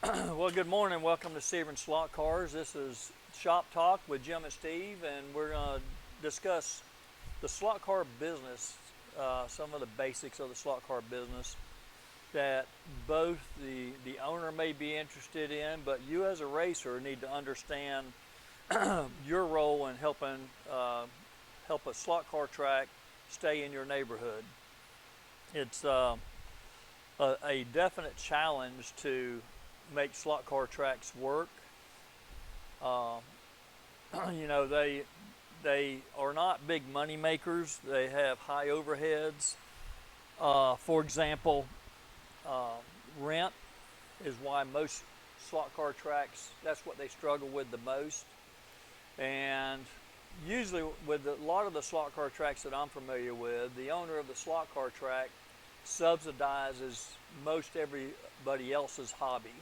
Well, good morning. Welcome to Sebring Slot Cars. This is Shop Talk with Jim and Steve, and we're going to discuss the slot car business, some of the basics of the slot car business that both the owner may be interested in, but you as a racer need to understand your role in helping help a slot car track stay in your neighborhood. It's a definite challenge to make slot car tracks work. Uh, they are not big money makers. They have high overheads. For example, uh, rent is why most slot car tracks, that's what they struggle with the most. And usually with a lot of the slot car tracks that I'm familiar with, the owner of the slot car track subsidizes most everybody else's hobby.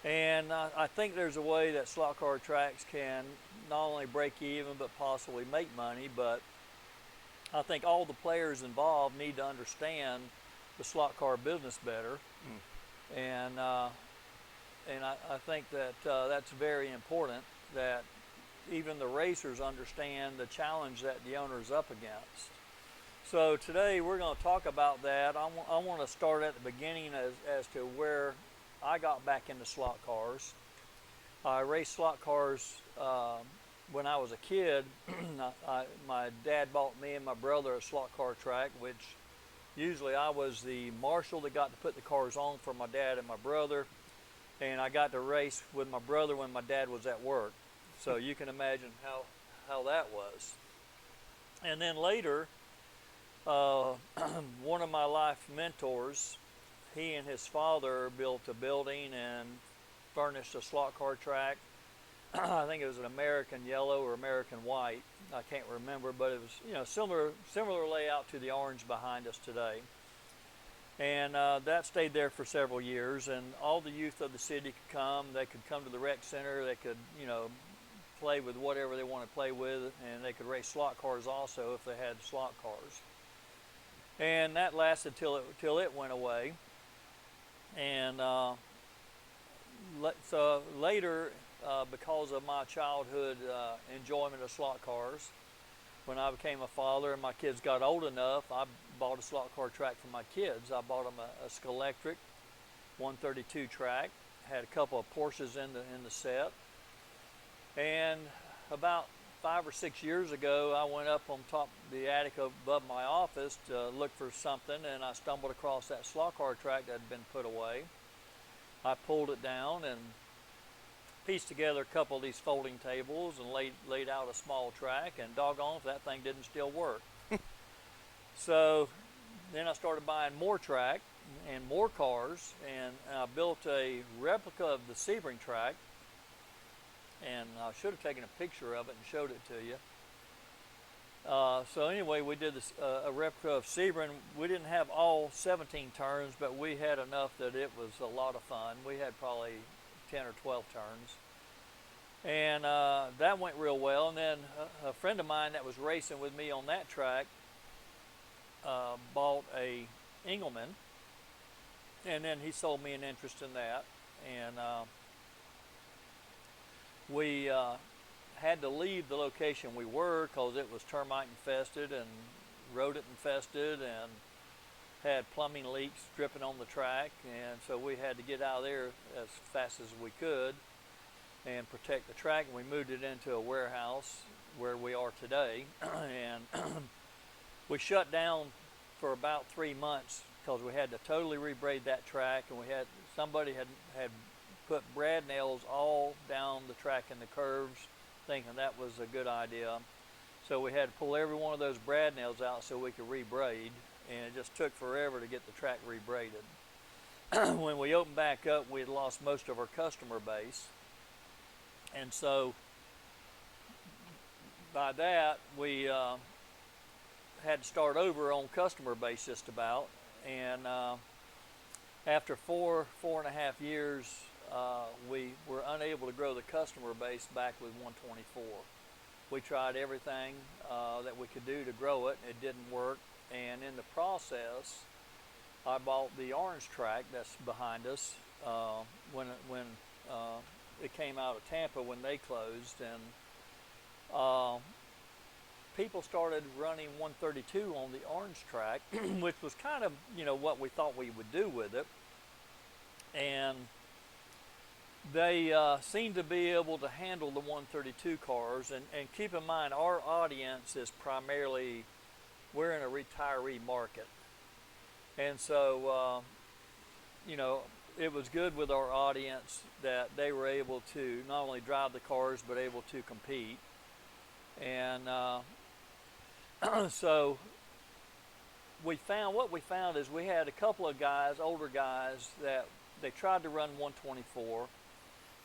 And I think there's a way that slot car tracks can not only break even but possibly make money. But I think all the players involved need to understand the slot car business better. And I think that that's very important, that even the racers understand the challenge that the owner is up against. So today we're going to talk about that. I want to start at the beginning as to where I got back into slot cars. I raced slot cars when I was a kid. My dad bought me and my brother a slot car track, which usually I was the marshal that got to put the cars on for my dad and my brother. And I got to race with my brother when my dad was at work. So you can imagine how that was. And then later, one of my life mentors, he and his father built a building and furnished a slot car track. I think it was an American yellow or American white. I can't remember, but it was similar layout to the orange behind us today. And that stayed there for several years, and all the youth of the city could come. They could come to the rec center. They could play with whatever they want to play with, and they could race slot cars also if they had slot cars. And that lasted till it went away. And so later, because of my childhood enjoyment of slot cars, when I became a father and my kids got old enough, I bought a slot car track for my kids. I bought them a Skelectric 132 track, had a couple of Porsches in the set. And about 5 or 6 years ago, I went up on top of the attic above my office to look for something, and I stumbled across that slot car track that had been put away. I pulled it down and pieced together a couple of these folding tables and laid out a small track, and doggone if that thing didn't still work. So then I started buying more track and more cars, and I built a replica of the Sebring track. And I should have taken a picture of it and showed it to you. So anyway, we did a replica of Sebring. We didn't have all 17 turns, but we had enough that it was a lot of fun. We had probably 10 or 12 turns. And that went real well. And then a friend of mine that was racing with me on that track bought a Engelman. And then he sold me an interest in that. And we had to leave the location we were because it was termite infested and rodent infested and had plumbing leaks dripping on the track, and so we had to get out of there as fast as we could and protect the track, and we moved it into a warehouse where we are today. And we shut down for about 3 months because we had to totally rebraid that track, and somebody had put brad nails all down the track in the curves, thinking that was a good idea. So we had to pull every one of those brad nails out so we could rebraid, and it just took forever to get the track rebraided. When we opened back up, we had lost most of our customer base, and so by that we had to start over on customer base just about. And after four and a half years, we were unable to grow the customer base back with 124. We tried everything that we could do to grow it. It didn't work. And in the process, I bought the orange track that's behind us when it came out of Tampa when they closed, and uh, people started running 132 on the orange track, which was kind of what we thought we would do with it, and they seem to be able to handle the 132 cars. And keep in mind, our audience is primarily, we're in a retiree market. And so, it was good with our audience that they were able to not only drive the cars, but able to compete. And so what we found is we had a couple of guys, older guys, that they tried to run 124,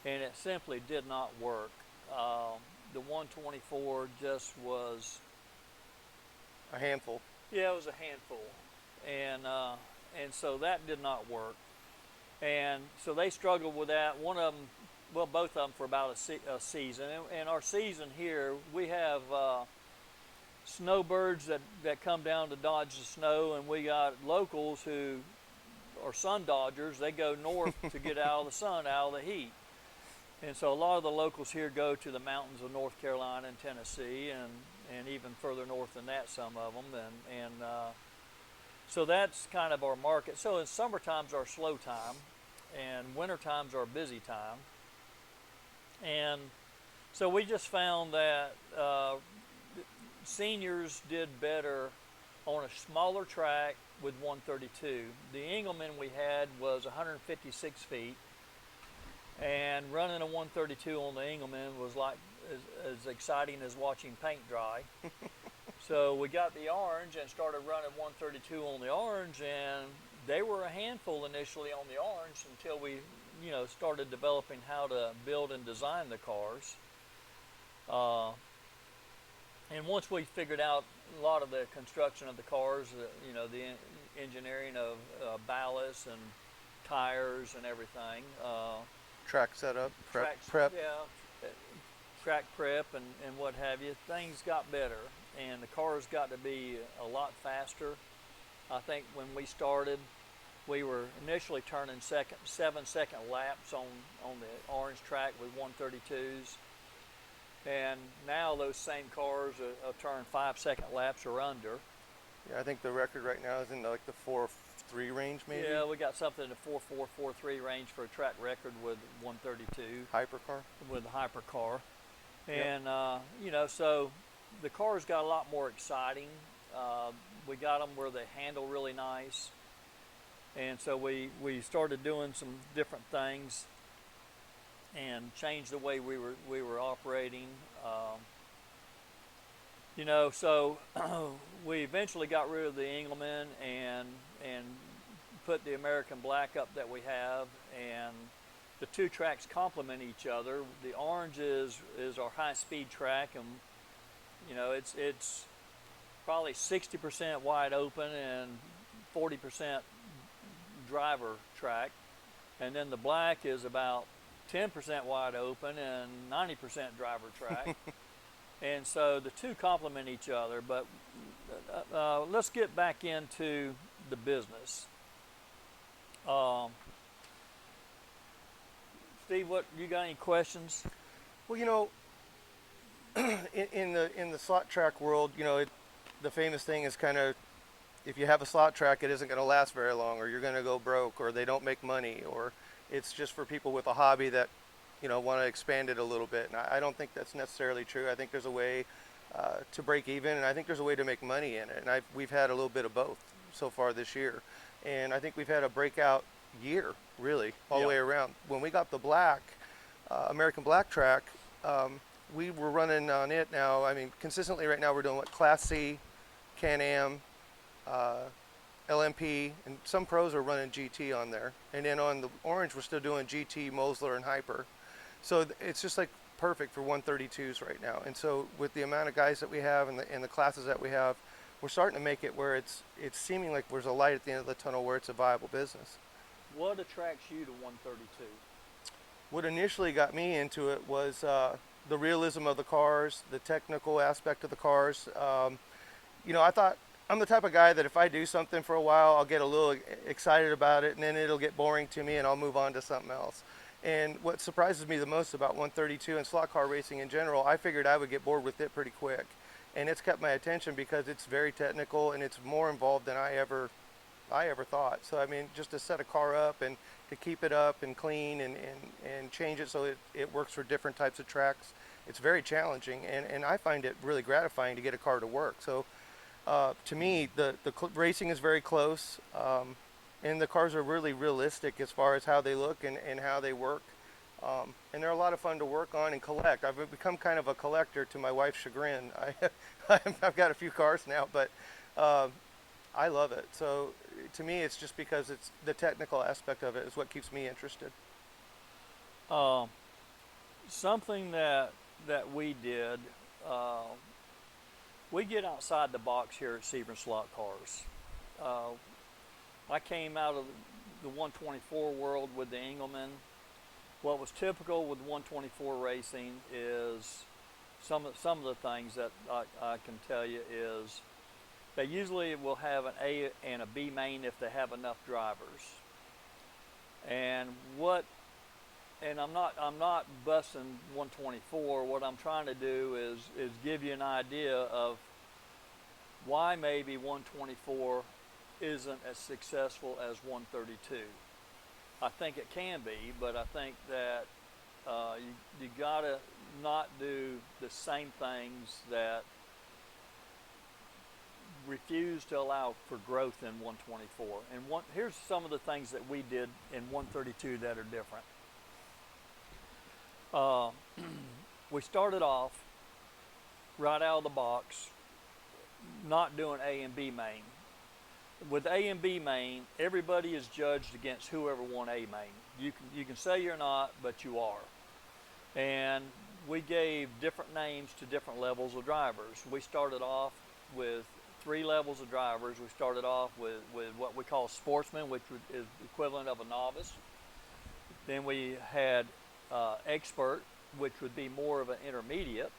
and it simply did not work. The 124 just was a handful. Yeah, it was a handful, and so that did not work, and so they struggled with that. One of them, well, both of them for about a season. And our season here, we have snowbirds that come down to dodge the snow, and we got locals who are sun dodgers. They go north to get out of the sun, out of the heat. And so a lot of the locals here go to the mountains of North Carolina and Tennessee, and even further north than that, some of them. And so that's kind of our market. So in summertime's our slow time, and wintertime's our busy time. And so we just found that seniors did better on a smaller track with 132. The Engelman we had was 156 feet. And running a 132 on the Engelman was like as exciting as watching paint dry. So we got the orange and started running 132 on the orange, and they were a handful initially on the orange until we, started developing how to build and design the cars. And once we figured out a lot of the construction of the cars, the engineering of ballast and tires and everything. Track setup, prep. Yeah, track prep and what have you. Things got better, and the cars got to be a lot faster. I think when we started, we were initially turning 7-second laps on the orange track with 132s, and now those same cars are turn 5-second laps or under. Yeah, I think the record right now is in like the 4.3 range, maybe. Yeah, we got something in the 4.4, 4.3 range for a track record with 132. Hypercar. With the hypercar, Yep. and so the cars got a lot more exciting. We got them where they handle really nice, and so we started doing some different things and changed the way we were operating. So we eventually got rid of the Engelman and put the American Black up that we have, and the two tracks complement each other. The orange is our high-speed track, and it's probably 60% wide open and 40% driver track, and then the black is about 10% wide open and 90% driver track. And so the two complement each other. But let's get back into the business. Steve, what you got any questions? Well, in the slot track world, the famous thing is kind of, if you have a slot track, it isn't going to last very long, or you're going to go broke, or they don't make money, or it's just for people with a hobby that want to expand it a little bit. And I don't think that's necessarily true. I think there's a way to break even, and I think there's a way to make money in it. And we've had a little bit of both so far this year. And I think we've had a breakout year, really, all the way around. When we got the black, American Black track, we were running on it now. I mean, consistently right now we're doing Class C, Can-Am, LMP, and some pros are running GT on there. And then on the orange, we're still doing GT, Mosler, and Hyper. So it's just like perfect for 132s right now. And so with the amount of guys that we have and the classes that we have, we're starting to make it where it's seeming like there's a light at the end of the tunnel where it's a viable business. What attracts you to 132? What initially got me into it was the realism of the cars, the technical aspect of the cars. I thought I'm the type of guy that if I do something for a while, I'll get a little excited about it, and then it'll get boring to me, and I'll move on to something else. And what surprises me the most about 132 and slot car racing in general, I figured I would get bored with it pretty quick, and it's kept my attention because it's very technical and it's more involved than I ever thought. So I mean, just to set a car up and to keep it up and clean and change it so it works for different types of tracks, it's very challenging, and I find it really gratifying to get a car to work. So to me, the racing is very close, and the cars are really realistic as far as how they look and how they work. And they're a lot of fun to work on and collect. I've become kind of a collector to my wife's chagrin. I've got a few cars now, but I love it. So to me, it's just because it's the technical aspect of it is what keeps me interested. Um, Something that we did, uh, we get outside the box here at Sebring Slot Cars. Uh, I came out of the 124 world with the Engelman. What was typical with 124 racing is some of the things that I can tell you is they usually will have an A and a B main if they have enough drivers. And what and I'm not busting 124. What I'm trying to do is give you an idea of why maybe 124 isn't as successful as 132. I think it can be, but I think that you gotta not do the same things that refuse to allow for growth in 124. And here's some of the things that we did in 132 that are different. Uh, we started off right out of the box, not doing A and B main. With A and B main, everybody is judged against whoever won A main. You can say you're not, but you are. And we gave different names to different levels of drivers. We started off with 3 levels of drivers. We started off with what we call sportsman, which is the equivalent of a novice. Then we had expert, which would be more of an intermediate.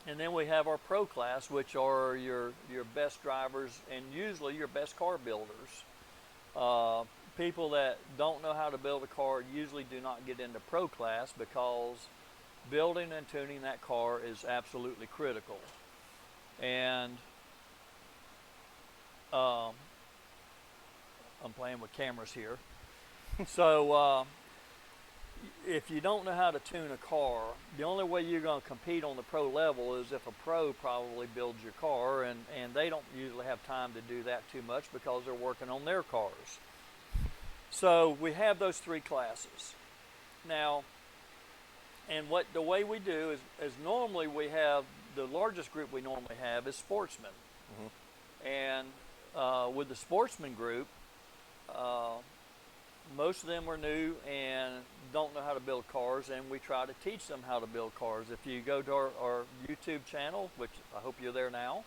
And then we have our pro class, which are your best drivers and usually your best car builders. People that don't know how to build a car usually do not get into pro class because building and tuning that car is absolutely critical. And I'm playing with cameras here. So if you don't know how to tune a car, the only way you're going to compete on the pro level is if a pro probably builds your car, and they don't usually have time to do that too much because they're working on their cars. So we have those 3 classes. Now, and the way we do is normally we have, the largest group we normally have is sportsmen. Mm-hmm. And with the sportsman group, most of them are new and don't know how to build cars, and we try to teach them how to build cars. If you go to our YouTube channel, which I hope you're there now,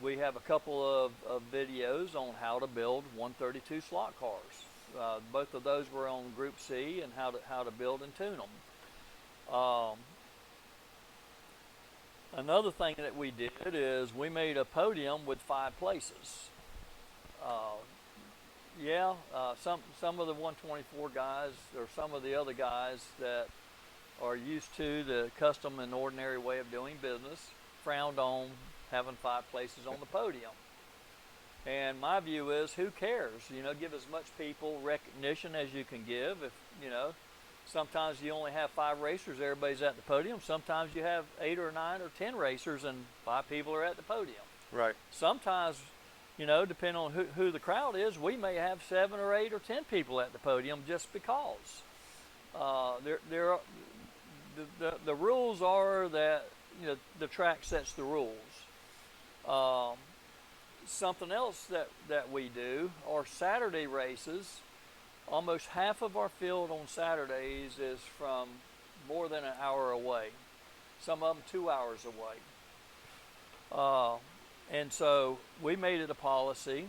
we have a couple of videos on how to build 132 slot cars. Both of those were on Group C and how to build and tune them. Another thing that we did is we made a podium with 5 places. Some of the 124 guys or some of the other guys that are used to the custom and ordinary way of doing business frowned on having 5 places on the podium. And my view is, who cares? Give as much people recognition as you can give. If sometimes you only have 5 racers, everybody's at the podium. Sometimes you have 8 or 9 or 10 racers and 5 people are at the podium. Right. Sometimes, depending on who the crowd is, we may have 7 or 8 or 10 people at the podium just because. The rules are that the track sets the rules. Something else that we do are Saturday races. Almost half of our field on Saturdays is from more than an hour away. Some of them 2 hours away. And so we made it a policy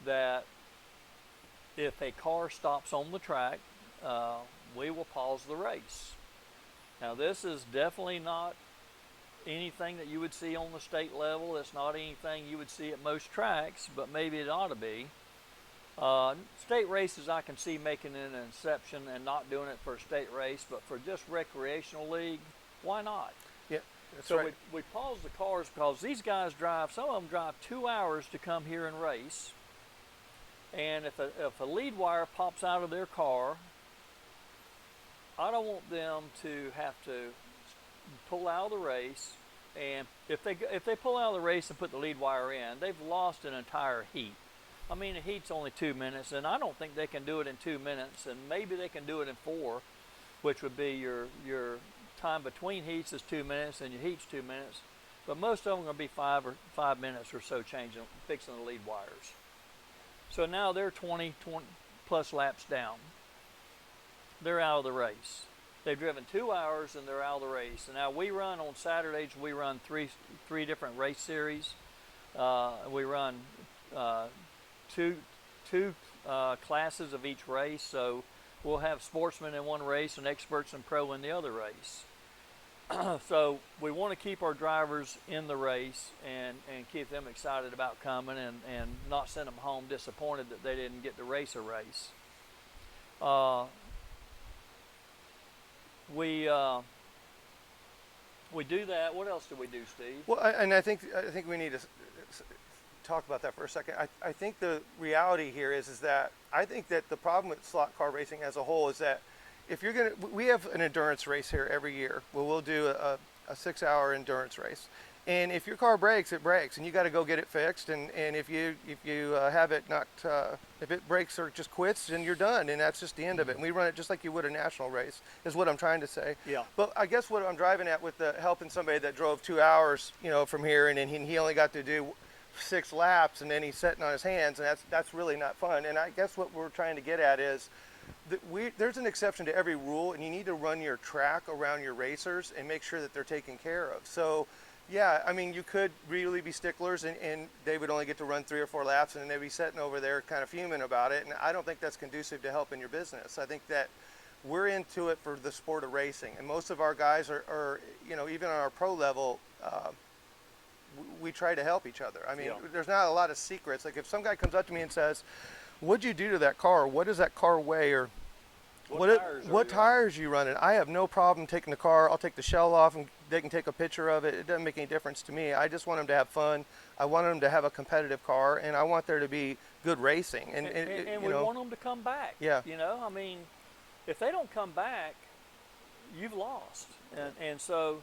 that if a car stops on the track, we will pause the race. Now this is definitely not anything that you would see on the state level. It's not anything you would see at most tracks, but maybe it ought to be. State races I can see making an exception and not doing it for a state race, but for just recreational league, why not? Yeah, that's So right. we pause the cars because these guys drive, some of them drive 2 hours to come here and race. And if a lead wire pops out of their car, I don't want them to have to pull out of the race. And if they pull out of the race and put the lead wire in, they've lost an entire heat. I mean, a heat's only 2 minutes, and I don't think they can do it in 2 minutes, and maybe they can do it in 4, which would be your time between heats is 2 minutes and your heat's 2 minutes. But most of them are going to be 5 minutes or so fixing the lead wires. So now they're 20 plus laps down. They're out of the race. They've driven 2 hours and they're out of the race. And now we run on Saturdays. We run three different race series. We run two classes of each race. So we'll have sportsmen in one race and experts and pro in the other race. So we want to keep our drivers in the race and keep them excited about coming and not send them home disappointed that they didn't get to race a race. We do that. What else do we do, Steve? Well, I think we need to talk about that for a second. I think the reality here is that I think that the problem with slot car racing as a whole is that if you're going to, we have an endurance race here every year where we'll do a 6-hour endurance race. And if your car breaks, it breaks, and you got to go get it fixed. And if you have it not, if it breaks or just quits, then you're done, and that's just the end of it. And we run it just like you would a national race, is what I'm trying to say. Yeah. But I guess what I'm driving at with the helping somebody that drove 2 hours, from here, and then he only got to do 6 laps, and then he's sitting on his hands, and that's really not fun. And I guess what we're trying to get at is that there's an exception to every rule, and you need to run your track around your racers and make sure that they're taken care of. So, yeah, I mean, you could really be sticklers, and they would only get to run 3 or 4 laps, and then they'd be sitting over there kind of fuming about it. And I don't think that's conducive to helping your business. I think that we're into it for the sport of racing, and most of our guys are even on our pro level, we try to help each other. I mean, There's not a lot of secrets. Like if some guy comes up to me and says, "What'd you do to that car? What does that car weigh?" Or what tires are you running? I have no problem taking the car. I'll take the shell off and they can take a picture of it. It doesn't make any difference to me. I just want them to have fun. I want them to have a competitive car, and I want there to be good racing. And we want them to come back. Yeah. I mean, if they don't come back, you've lost. And so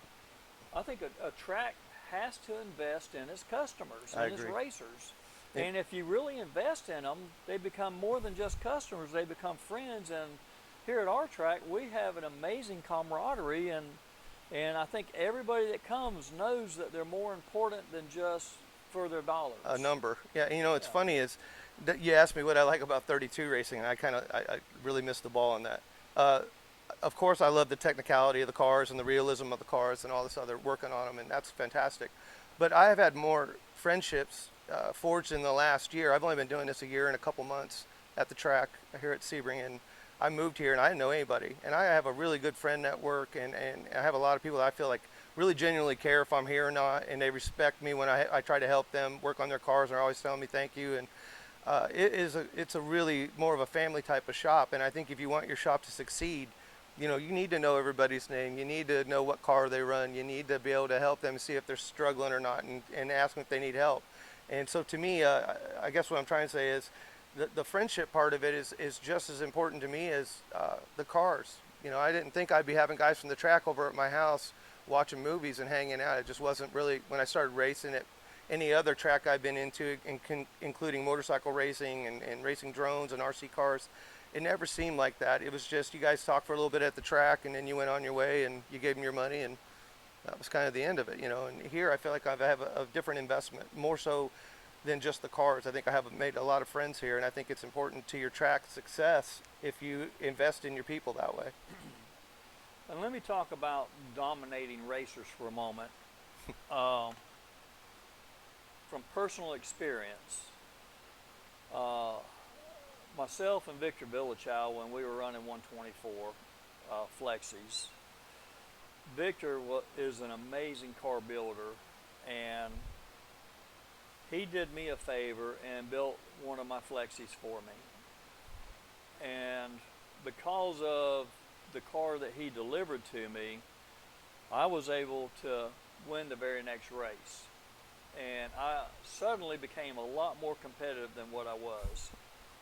I think a track has to invest in its customers and its racers. And if you really invest in them, they become more than just customers. They become friends. And here at our track, we have an amazing camaraderie, and I think everybody that comes knows that they're more important than just for their dollars. A number. Yeah, it's funny is that you asked me what I like about 32 racing, and I really missed the ball on that. Of course, I love the technicality of the cars and the realism of the cars and all this other working on them, and that's fantastic. But I have had more friendships forged in the last year. I've only been doing this a year and a couple months at the track here at Sebring, and I moved here and I didn't know anybody. And I have a really good friend network, and I have a lot of people that I feel like really genuinely care if I'm here or not, and they respect me when I try to help them work on their cars, and they're always telling me thank you. And it's a really more of a family type of shop, and I think if you want your shop to succeed, you need to know everybody's name. You need to know what car they run. You need to be able to help them see if they're struggling or not, and ask them if they need help. And so to me, I guess what I'm trying to say is the friendship part of it is just as important to me as the cars. I didn't think I'd be having guys from the track over at my house watching movies and hanging out. It just wasn't really, when I started racing at any other track I've been into, including motorcycle racing and racing drones and RC cars, it never seemed like that. It was just you guys talked for a little bit at the track, and then you went on your way and you gave them your money, and that was kind of the end of it. And here I feel like I have a different investment, more so than just the cars. I think I have made a lot of friends here, and I think it's important to your track success if you invest in your people that way. And let me talk about dominating racers for a moment. From personal experience, myself and Victor Villachow, when we were running 124 Flexies, Victor is an amazing car builder, and he did me a favor and built one of my Flexies for me. And because of the car that he delivered to me, I was able to win the very next race. And I suddenly became a lot more competitive than what I was.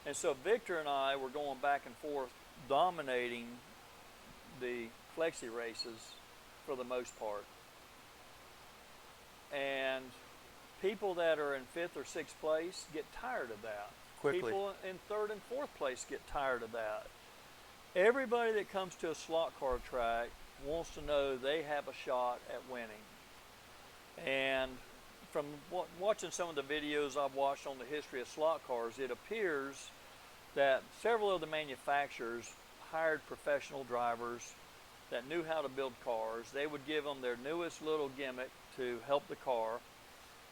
And so Victor and I were going back and forth, dominating the Flexi races for the most part. And people that are in 5th or 6th place get tired of that. Quickly. People in 3rd and 4th place get tired of that. Everybody that comes to a slot car track wants to know they have a shot at winning. And from watching some of the videos I've watched on the history of slot cars, it appears that several of the manufacturers hired professional drivers that knew how to build cars. They would give them their newest little gimmick to help the car,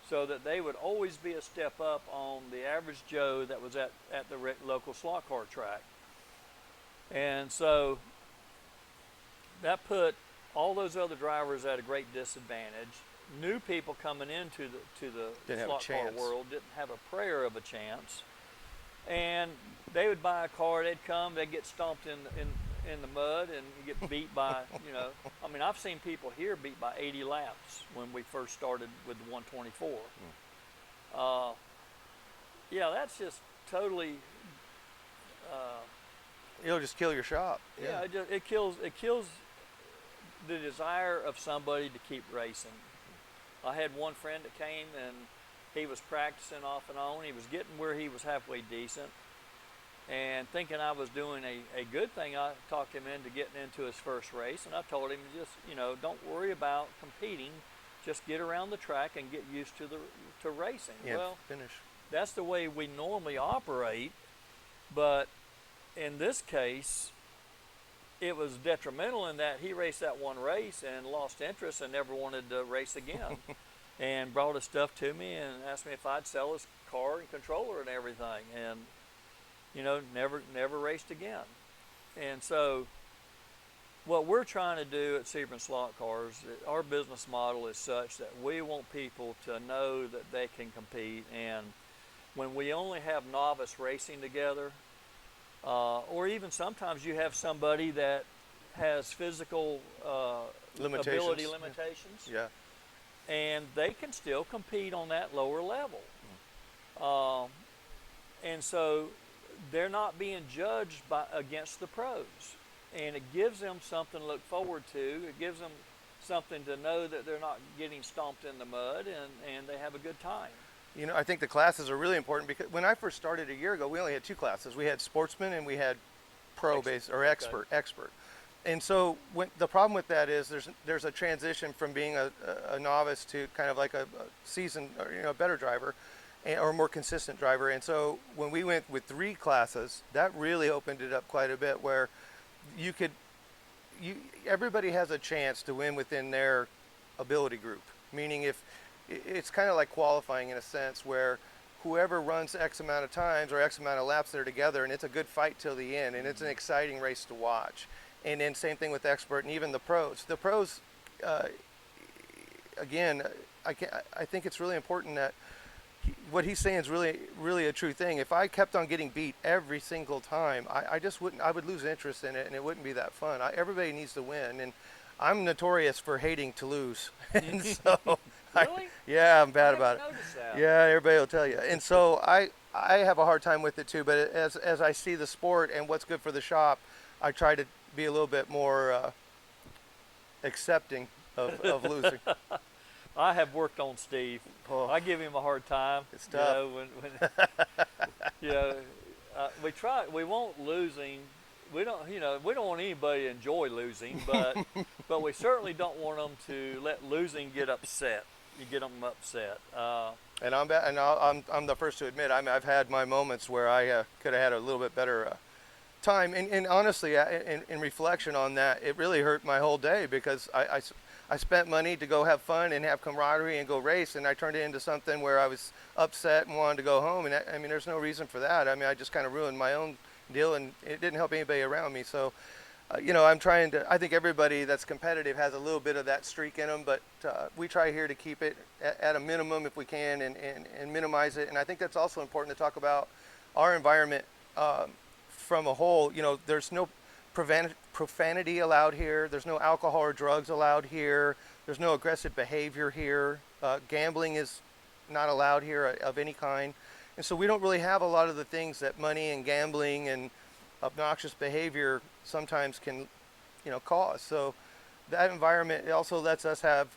so that they would always be a step up on the average Joe that was at the local slot car track. And so that put all those other drivers at a great disadvantage. New people coming into the slot car world didn't have a prayer of a chance. And they would buy a car, they'd come, they'd get stomped in the mud and get beat by, you know, I mean, I've seen people here beat by 80 laps when we first started with the 124. Yeah, that's just totally. It'll just kill your shop. Yeah, it kills the desire of somebody to keep racing. I had one friend that came and he was practicing off and on. He was getting where he was halfway decent. And thinking I was doing a good thing, I talked him into getting into his first race. And I told him, just, you know, don't worry about competing. Just get around the track and get used to racing. Yeah, well, finish. That's the way we normally operate. But in this case, it was detrimental in that he raced that one race and lost interest and never wanted to race again. And brought his stuff to me and asked me if I'd sell his car and controller and everything. And you know, never raced again. And so what we're trying to do at Sebring Slot Cars, our business model is such that we want people to know that they can compete. And when we only have novice racing together, or even sometimes you have somebody that has physical ability limitations, yeah, and they can still compete on that lower level. And so they're not being judged against the pros, and it gives them something to look forward to. It gives them something to know that they're not getting stomped in the mud, and they have a good time. You know, I think the classes are really important, because when I first started a year ago, we only had 2 classes. We had sportsman and we had pro base or expert. And so the problem with that is there's a transition from being a novice to kind of like a seasoned, or, you know, a better driver, or a more consistent driver. And so when we went with 3 classes, that really opened it up quite a bit, where everybody has a chance to win within their ability group. Meaning, if it's kind of like qualifying in a sense, where whoever runs X amount of times or X amount of laps, they're together, and it's a good fight till the end, and it's an exciting race to watch. And then same thing with expert and even the pros. The pros, again, I think it's really important that what he's saying is really a true thing. If I kept on getting beat every single time, I would lose interest in it, and it wouldn't be that fun. Everybody needs to win, and I'm notorious for hating to lose. And so Really? yeah, I'm bad I about it. noticed that. Yeah, everybody will tell you. And so I have a hard time with it too, but as I see the sport and what's good for the shop, I try to be a little bit more accepting of losing. I have worked on Steve. Oh. I give him a hard time. It's tough. You know, you know, we try. We want losing. We don't want anybody to enjoy losing, but we certainly don't want them to let losing get upset. You get them upset. And I'm the first to admit, I've had my moments where I could have had a little bit better time. And honestly, in reflection on that, it really hurt my whole day, because I spent money to go have fun and have camaraderie and go race, and I turned it into something where I was upset and wanted to go home. And I mean, there's no reason for that. I mean, I just kind of ruined my own deal, and it didn't help anybody around me. So I think everybody that's competitive has a little bit of that streak in them, but we try here to keep it at a minimum if we can, and minimize it. And I think that's also important to talk about our environment from a whole. There's no profanity allowed here. There's no alcohol or drugs allowed here. There's no aggressive behavior here. Gambling is not allowed here of any kind. And so we don't really have a lot of the things that money and gambling and obnoxious behavior sometimes can, cause. So that environment also lets us have,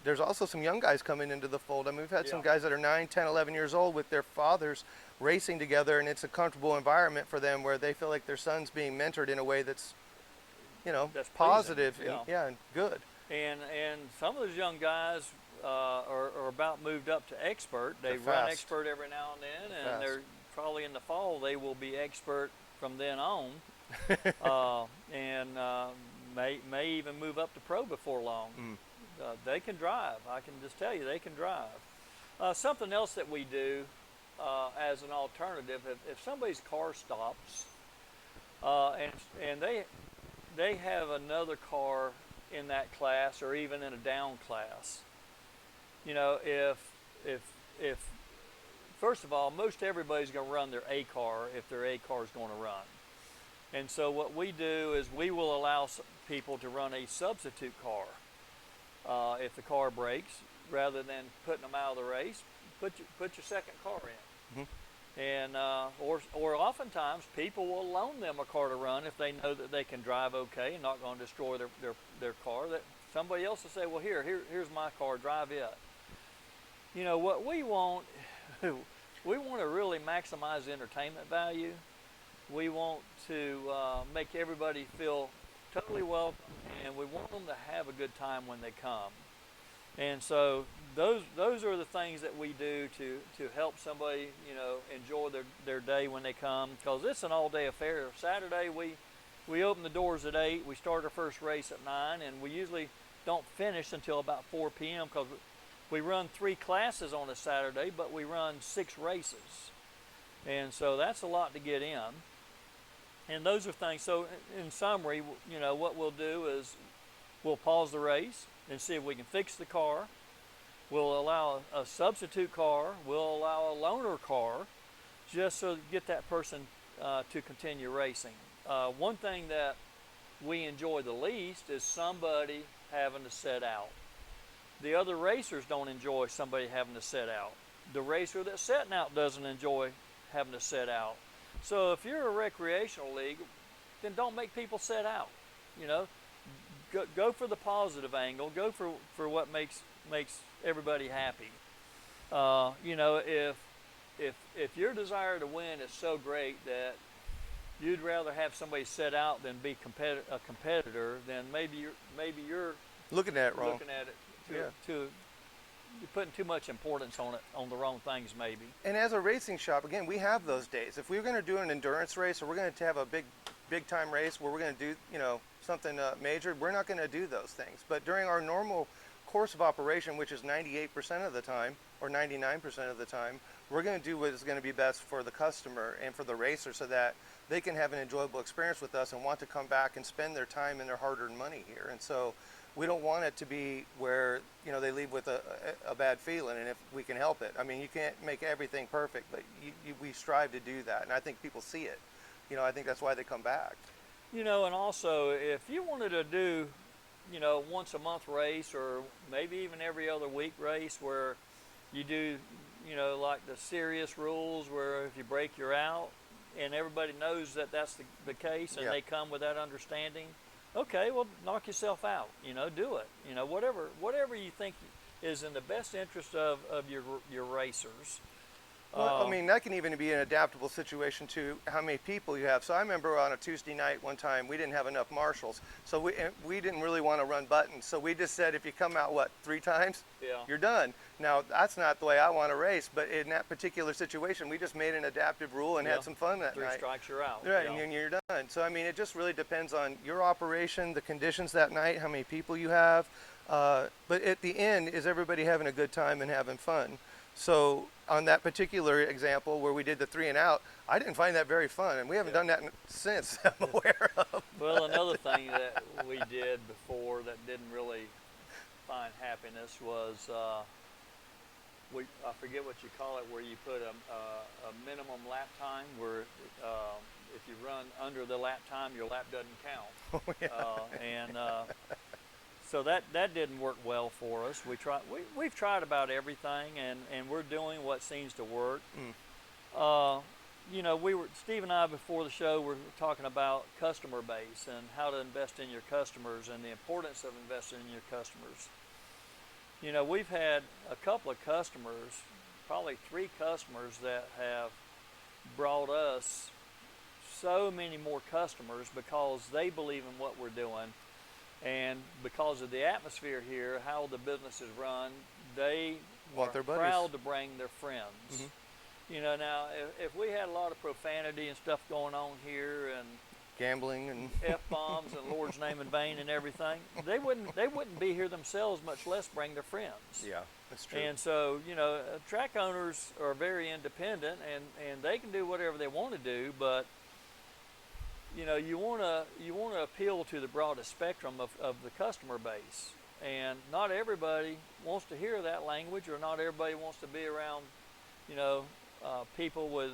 there's also some young guys coming into the fold. I mean, we've had some guys that are 9, 10, 11 years old with their fathers racing together, and it's a comfortable environment for them where they feel like their son's being mentored in a way that's, That's positive pleasing, and good. And some of those young guys are about moved up to expert. They They're run fast. expert every now and then, and Fast. they're probably in the fall they will be expert from then on, and may even move up to pro before long. They can drive. I can just tell you they can drive. Something else that we do as an alternative, if somebody's car stops and they have another car in that class or even in a down class, if first of all, most everybody's going to run their A car if their A car is going to run. And so what we do is we will allow people to run a substitute car. If the car breaks, rather than putting them out of the race, put your second car in. And or oftentimes people will loan them a car to run if they know that they can drive okay and not going to destroy their car. That somebody else will say, well, here's my car, drive it. What we want, we want to really maximize the entertainment value. We want to make everybody feel totally welcome, and we want them to have a good time when they come. And so those are the things that we do to help somebody, enjoy their day when they come, because it's an all-day affair. Saturday we open the doors at 8. We start our first race at 9, and we usually don't finish until about 4 p.m. because we run 3 classes on a Saturday, but we run 6 races. And so that's a lot to get in. And those are things. So in summary, what we'll do is we'll pause the race and see if we can fix the car. We'll allow a substitute car. We'll allow a loaner car just so to get that person to continue racing. One thing that we enjoy the least is somebody having to set out. The other racers don't enjoy somebody having to set out. The racer that's setting out doesn't enjoy having to set out. So if you're a recreational league, then don't make people set out. Go for the positive angle. Go for what makes everybody happy. If your desire to win is so great that you'd rather have somebody set out than be a competitor, then maybe you're Looking at it wrong. looking at it you're putting too much importance on the wrong things maybe. And as a racing shop, again, we have those days. If we're going to do an endurance race or we're going to have a big time race where we're going to do something major, we're not going to do those things. But during our normal course of operation, which is 98% of the time or 99% of the time, we're going to do what is going to be best for the customer and for the racer so that they can have an enjoyable experience with us and want to come back and spend their time and their hard-earned money here. And so we don't want it to be where they leave with a bad feeling, and if we can help it. I mean, you can't make everything perfect, but we strive to do that, and I think people see it. I think that's why they come back. And also if you wanted to do once a month race or maybe even every other week race where you do like the serious rules where if you break you're out, and everybody knows that that's the case, and they come with that understanding. Okay, well, knock yourself out. Do it. Whatever you think is in the best interest of your racers. Well, I mean, that can even be an adaptable situation to how many people you have. So I remember on a Tuesday night one time, we didn't have enough marshals. So we didn't really want to run buttons. So we just said, if you come out, 3 times? Yeah. You're done. Now, that's not the way I want to race, but in that particular situation, we just made an adaptive rule and had some fun that 3 night. 3 strikes, you're out. Right, and you're done. So, I mean, it just really depends on your operation, the conditions that night, how many people you have. But at the end, is everybody having a good time and having fun? So on that particular example where we did the 3 and out, I didn't find that very fun, and we haven't done that since I'm aware of. Well, another thing that we did before that didn't really find happiness was I forget what you call it, where you put a minimum lap time where if you run under the lap time, your lap doesn't count. Oh, yeah. And so that didn't work well for us. We've tried about everything, and we're doing what seems to work. You know, Steve and I before the show were talking about customer base and how to invest in your customers and the importance of investing in your customers. You know, we've had a couple of customers, probably 3 customers that have brought us so many more customers because they believe in what we're doing, and because of the atmosphere here, how the business is run, they Want are their buddies. proud to bring their friends. You know, now if we had a lot of profanity and stuff going on here and Gambling and F-bombs and Lord's name in vain and everything, they wouldn't be here themselves, much less bring their friends. yeah, that's true. And so, you know, track owners are very independent, and they can do whatever they want to do, but you know, you want to appeal to the broadest spectrum of the customer base, and not everybody wants to hear that language, or not everybody wants to be around, you know, people with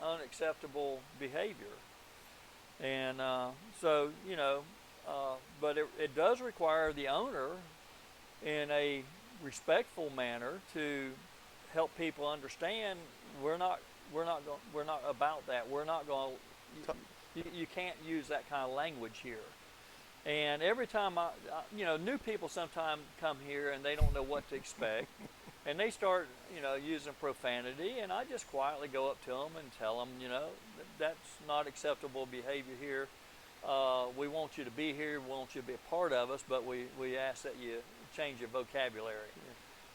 unacceptable behavior. And so, you know, but it does require the owner in a respectful manner to help people understand we're not about that. We're not going. You can't use that kind of language here. And every time you know, new people sometimes come here and they don't know what to expect, and they start, you know, using profanity, and I just quietly go up to them and tell them, you know, that's not acceptable behavior here. We want you to be here, we want you to be a part of us, but we ask that you change your vocabulary.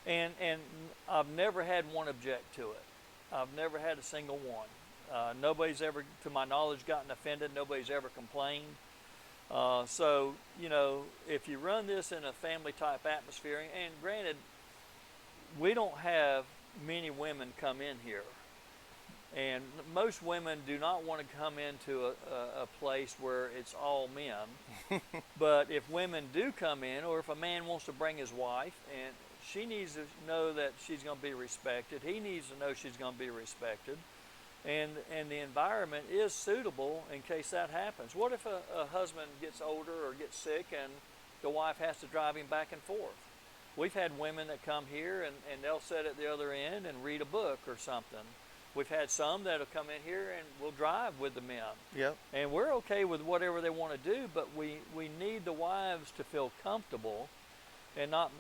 And I've never had one object to it. I've never had a single one. Nobody's ever, to my knowledge, gotten offended. Nobody's ever complained. So, you know, if you run this in a family type atmosphere, and granted, we don't have many women come in here, and most women do not want to come into a place where it's all men. But if women do come in, or if a man wants to bring his wife, and she needs to know that she's going to be respected, he needs to know she's going to be respected, and the environment is suitable in case that happens. What if a husband gets older or gets sick and the wife has to drive him back and forth? We've had women that come here and they'll sit at the other end and read a book or something. We've had some that'll come in here and will drive with the men. Yep. And we're okay with whatever they want to do, but we need the wives to feel comfortable and not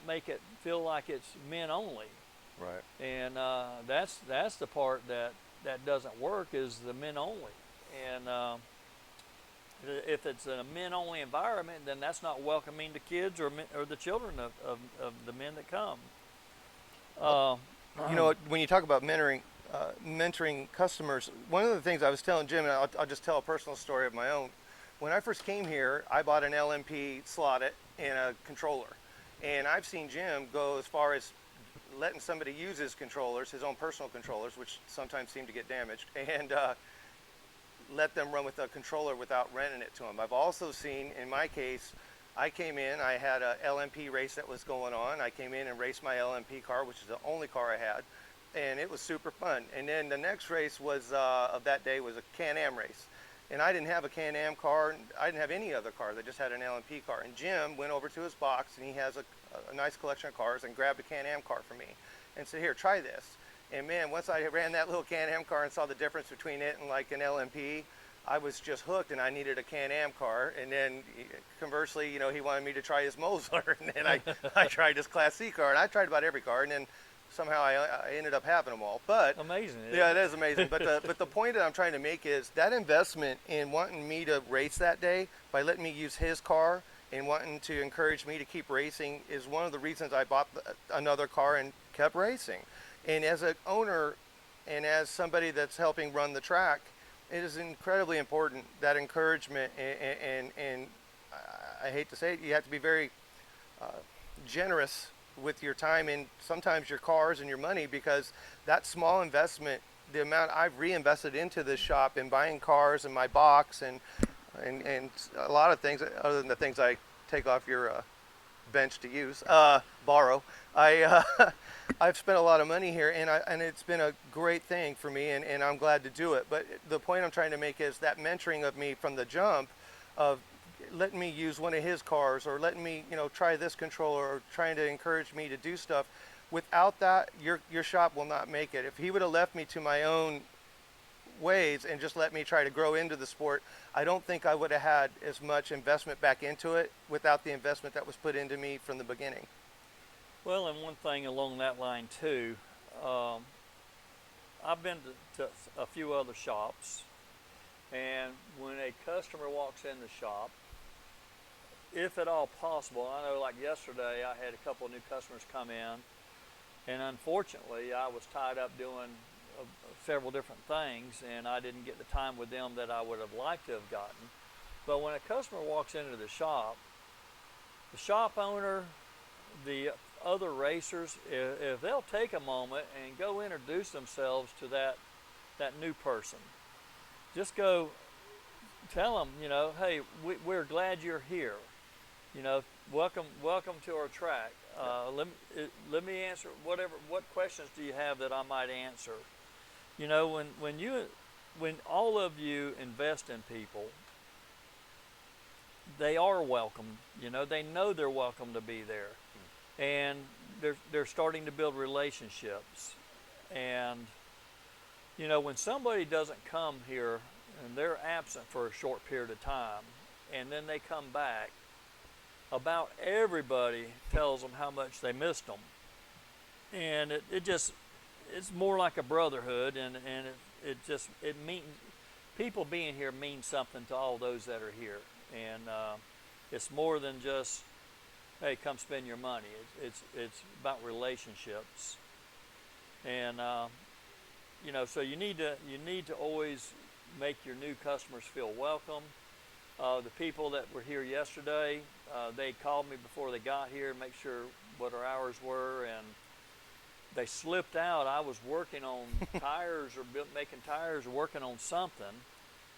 make it feel like it's men only. Right. And that's the part that doesn't work, is the men only. And if it's a men only environment, then that's not welcoming to kids or the children of the men that come. You know, when you talk about mentoring customers, one of the things I was telling Jim, and I'll just tell a personal story of my own. When I first came here, I bought an LMP slotted and a controller. And I've seen Jim go as far as letting somebody use his controllers, his own personal controllers, which sometimes seem to get damaged, and let them run with a controller without renting it to them. I've also seen, in my case, I came in, I had a LMP race that was going on. I came in and raced my LMP car, which is the only car I had, and it was super fun. And then the next race was of that day was a Can-Am race. And I didn't have a Can-Am car, I didn't have any other car, I just had an LMP car. And Jim went over to his box, and he has a nice collection of cars, and grabbed a Can-Am car for me and said, here, try this. And man, once I ran that little Can-Am car and saw the difference between it and like an LMP, I was just hooked, and I needed a Can-Am car. And then conversely, you know, he wanted me to try his Mosler, and then I tried his Class C car, and I tried about every car, and then somehow I ended up having them all. But amazing. Yeah, it is amazing. But the point that I'm trying to make is that investment in wanting me to race that day by letting me use his car and wanting to encourage me to keep racing is one of the reasons I bought another car and kept racing. And as an owner and as somebody that's helping run the track, it is incredibly important, that encouragement, and I hate to say it, you have to be very generous with your time and sometimes your cars and your money, because that small investment, the amount I've reinvested into this shop in buying cars and my box and a lot of things other than the things I take off your bench to use, borrow. I've spent a lot of money here, and it's been a great thing for me, and I'm glad to do it. But the point I'm trying to make is that mentoring of me from the jump, of letting me use one of his cars, or letting me, try this controller, or trying to encourage me to do stuff. Without that, your shop will not make it. If he would have left me to my own ways and just let me try to grow into the sport, I don't think I would have had as much investment back into it without the investment that was put into me from the beginning. Well, and one thing along that line too, I've been to a few other shops, and when a customer walks in the shop, if at all possible, I know like yesterday I had a couple of new customers come in, and unfortunately I was tied up doing several different things, and I didn't get the time with them that I would have liked to have gotten. But when a customer walks into the shop owner, the other racers, if they'll take a moment and go introduce themselves to that new person, just go tell them, hey, we're glad you're here. Welcome to our track. Let me answer what questions do you have that I might answer? When all of you invest in people, they are welcome. They know they're welcome to be there, and they're starting to build relationships. And when somebody doesn't come here and they're absent for a short period of time, and then they come back, about everybody tells them how much they missed them, and it's more like a brotherhood, and it means people being here means something to all those that are here, and it's more than just, hey, come spend your money. It's about relationships, and so you need to always make your new customers feel welcome. The people that were here yesterday, they called me before they got here, make sure what our hours were, and they slipped out. I was working on tires or making tires or working on something,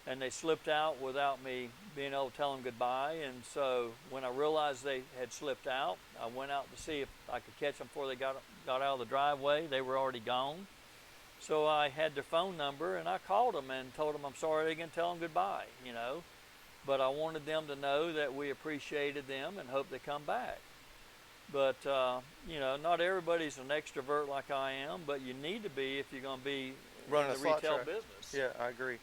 and they slipped out without me being able to tell them goodbye. And so when I realized they had slipped out, I went out to see if I could catch them before they got out of the driveway. They were already gone. So I had their phone number, and I called them and told them I'm sorry I didn't tell them goodbye, But I wanted them to know that we appreciated them and hope they come back. But, not everybody's an extrovert like I am, but you need to be if you're going to be Running in the retail business. Yeah, I agree.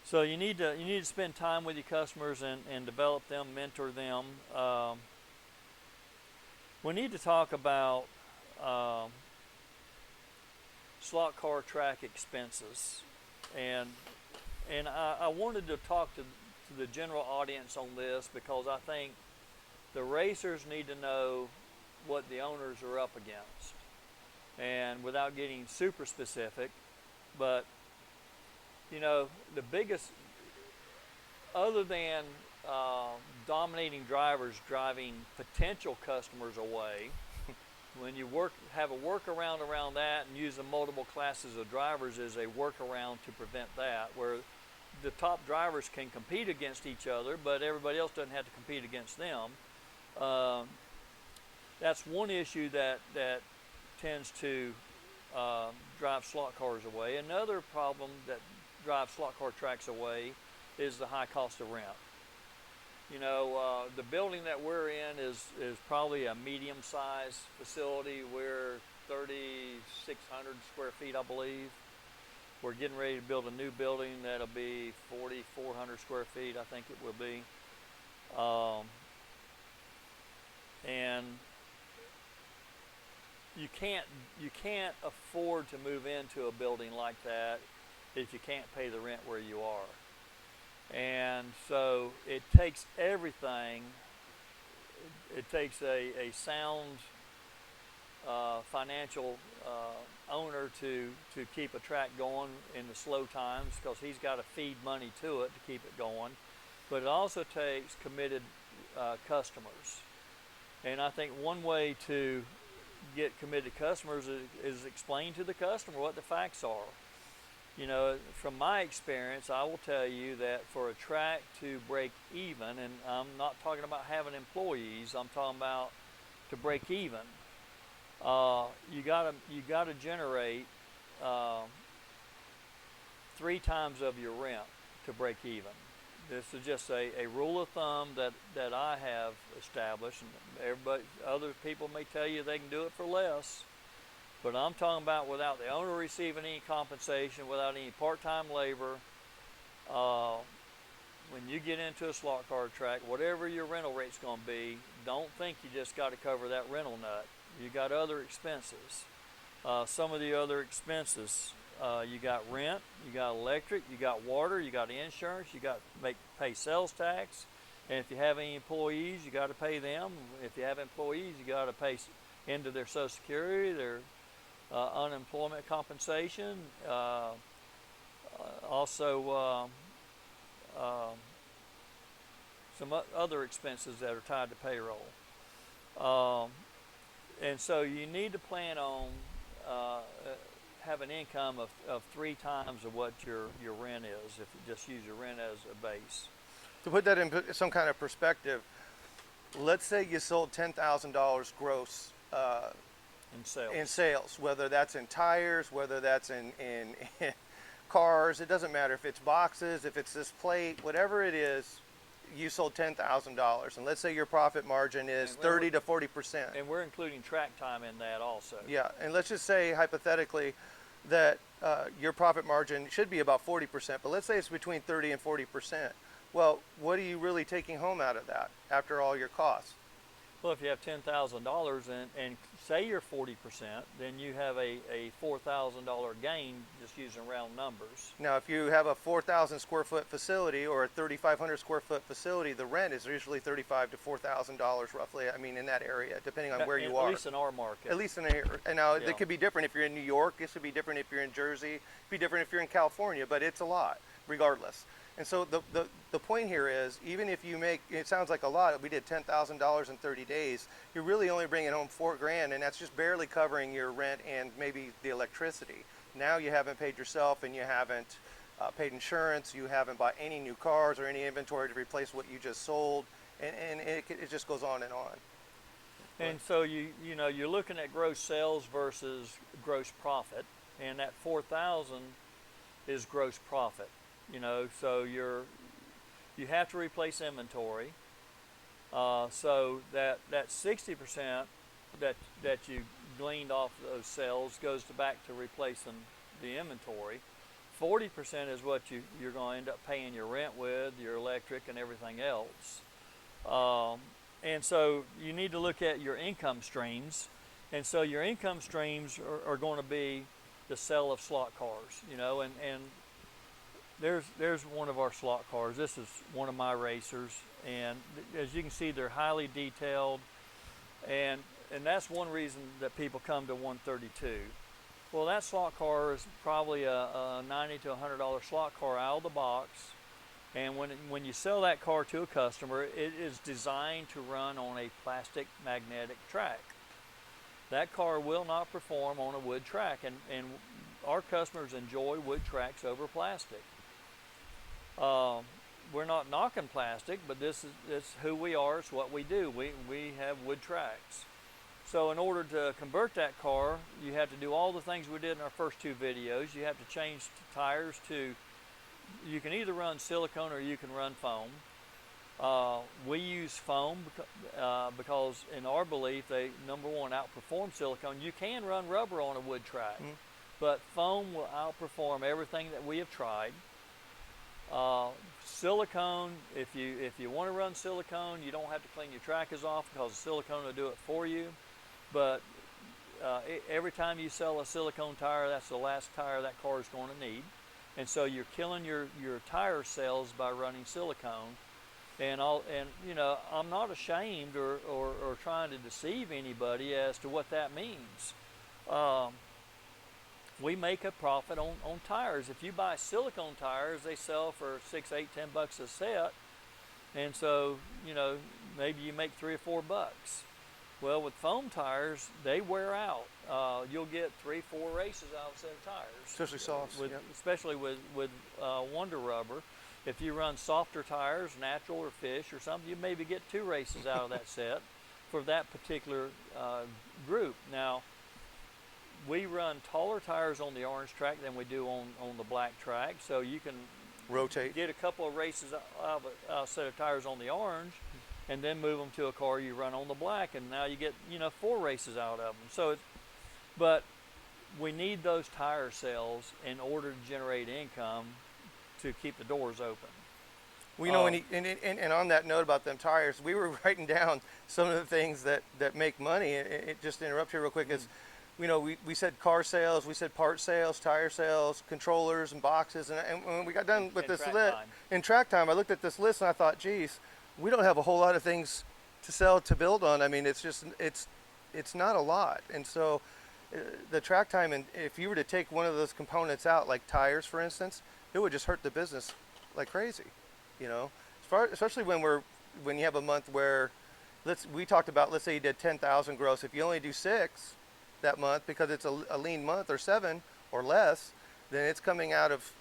So you need to spend time with your customers and develop them, mentor them. We need to talk about slot car track expenses, and I wanted to talk to the general audience on this because I think the racers need to know what the owners are up against, and without getting super specific, but the biggest, other than dominating drivers driving potential customers away, when you have a workaround around that and using multiple classes of drivers as a workaround to prevent that, where the top drivers can compete against each other, but everybody else doesn't have to compete against them. That's one issue that tends to drive slot cars away. Another problem that drives slot car tracks away is the high cost of rent. The building that we're in is probably a medium-sized facility. We're 3,600 square feet, I believe. We're getting ready to build a new building that'll be 4,400 square feet, I think it will be. And you can't afford to move into a building like that if you can't pay the rent where you are. And so it takes everything. It takes a sound financial owner to keep a track going in the slow times, because he's got to feed money to it to keep it going. But it also takes committed customers. And I think one way to get committed customers is explain to the customer what the facts are. You know, from my experience, I will tell you that for a track to break even, and I'm not talking about having employees, I'm talking about to break even. You gotta generate 3 times of your rent to break even. This is just a rule of thumb that I have established, and everybody, other people may tell you they can do it for less. But I'm talking about without the owner receiving any compensation, without any part-time labor. When you get into a slot car track, whatever your rental rate's going to be, don't think you just got to cover that rental nut. You got other expenses. Some of the other expenses, you got rent, you got electric, you got water, you got insurance, you got to pay sales tax. And if you have any employees, you got to pay them. If you have employees, you got to pay into their Social Security, their unemployment compensation, also some other expenses that are tied to payroll. And so you need to plan on have an income of 3 times of what your rent is, if you just use your rent as a base. To put that in some kind of perspective, let's say you sold $10,000 gross in sales, whether that's in tires, whether that's in cars. It doesn't matter if it's boxes, if it's this plate, whatever it is. You sold $10,000, and let's say your profit margin is 30 to 40%. And we're including track time in that also. Yeah, and let's just say hypothetically that your profit margin should be about 40%, but let's say it's between 30 and 40%. Well, what are you really taking home out of that after all your costs? Well, if you have $10,000 and say you're 40%, then you have a $4,000 gain just using round numbers. Now, if you have a 4,000 square foot facility or a 3,500 square foot facility, the rent is usually $3,500 to $4,000 roughly. I mean, in that area, depending on where you are. At least in our market. At least in here. And now it could be different if you're in New York. It could be different if you're in Jersey. It could be different if you're in California. But it's a lot, regardless. And so the point here is, even if you make, it sounds like a lot, we did $10,000 in 30 days, you're really only bringing home $4,000, and that's just barely covering your rent and maybe the electricity. Now you haven't paid yourself, and you haven't paid insurance, you haven't bought any new cars or any inventory to replace what you just sold, and it just goes on and on. And so you're looking at gross sales versus gross profit, and that 4,000 is gross profit. So you have to replace inventory. So that 60% that you gleaned off those sales goes back to replacing the inventory. 40% is what you're going to end up paying your rent with, your electric, and everything else. And so you need to look at your income streams. And so your income streams are going to be the sale of slot cars, and there's one of our slot cars. This is one of my racers, and as you can see, they're highly detailed, and that's one reason that people come to 132. Well, that slot car is probably a $90 to $100 slot car out of the box, and when you sell that car to a customer, it is designed to run on a plastic magnetic track. That car will not perform on a wood track, and our customers enjoy wood tracks over plastic. We're not knocking plastic, but this is who we are. It's what we do. We have wood tracks. So in order to convert that car, you have to do all the things we did in our first 2 videos. You have to change tires to, you can either run silicone or you can run foam. We use foam because in our belief, they, number one, outperform silicone. You can run rubber on a wood track, but foam will outperform everything that we have tried. Silicone, if you want to run silicone, you don't have to clean your trackers off because the silicone will do it for you. But every time you sell a silicone tire, that's the last tire that car is going to need. And so you're killing your tire sales by running silicone. And I'm not ashamed or trying to deceive anybody as to what that means. We make a profit on tires. If you buy silicone tires, they sell for $6, $8, $10 a set, and so maybe you make $3 or $4. Well, with foam tires, they wear out. You'll get 3-4 races out of a set of tires. Especially softs. Yep. Especially with Wonder Rubber. If you run softer tires, natural or fish or something, you maybe get 2 races out of that set for that particular group. Now, we run taller tires on the orange track than we do on the black track, so you can Rotate. get a couple of races out of a set of tires on the orange, and then move them to a car you run on the black, and now you get 4 races out of them. So, but we need those tire sales in order to generate income to keep the doors open. Well, and on that note about them tires, we were writing down some of the things that make money. It just interrupt here real quick. Is we said car sales, we said part sales, tire sales, controllers and boxes, and when we got done with this list in track time, I looked at this list and I thought, geez, we don't have a whole lot of things to sell, to build on. I mean, it's not a lot. And so the track time, and if you were to take one of those components out, like tires, for instance, it would just hurt the business like crazy, especially when you have a month where we talked about, let's say you did 10,000 gross. If you only do 6 that month because it's a lean month, or 7 or less, then it's coming out of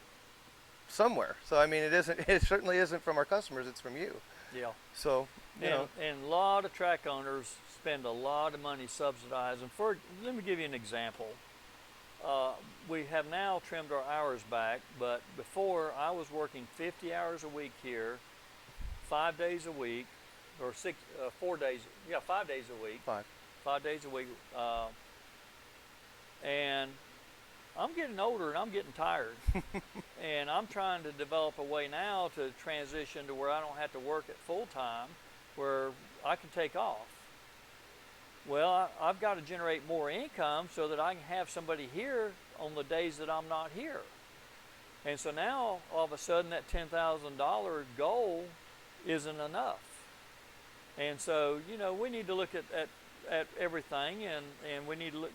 somewhere. So I mean, it certainly isn't from our customers, it's from you. Yeah. So, and a lot of track owners spend a lot of money subsidizing. Let me give you an example. We have now trimmed our hours back, but before I was working 50 hours a week here, 5 days a week, or 4 days, 5 days a week. 5 days a week. And I'm getting older and I'm getting tired. And I'm trying to develop a way now to transition to where I don't have to work at full time, where I can take off. Well, I've got to generate more income so that I can have somebody here on the days that I'm not here. And so now, all of a sudden, that $10,000 goal isn't enough. And so, we need to look at everything, and we need to look,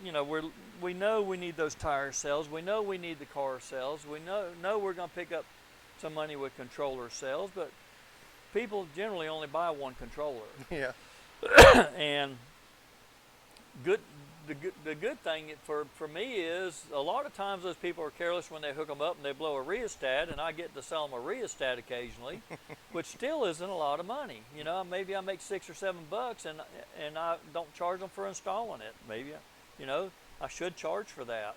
we know we need those tire sales. We know we need the car sales. We know we're going to pick up some money with controller sales, but people generally only buy one controller. Yeah. And the good thing for me is a lot of times those people are careless when they hook them up and they blow a rheostat, and I get to sell them a rheostat occasionally, which still isn't a lot of money. Maybe I make $6 or $7 and I don't charge them for installing it. Maybe I should charge for that.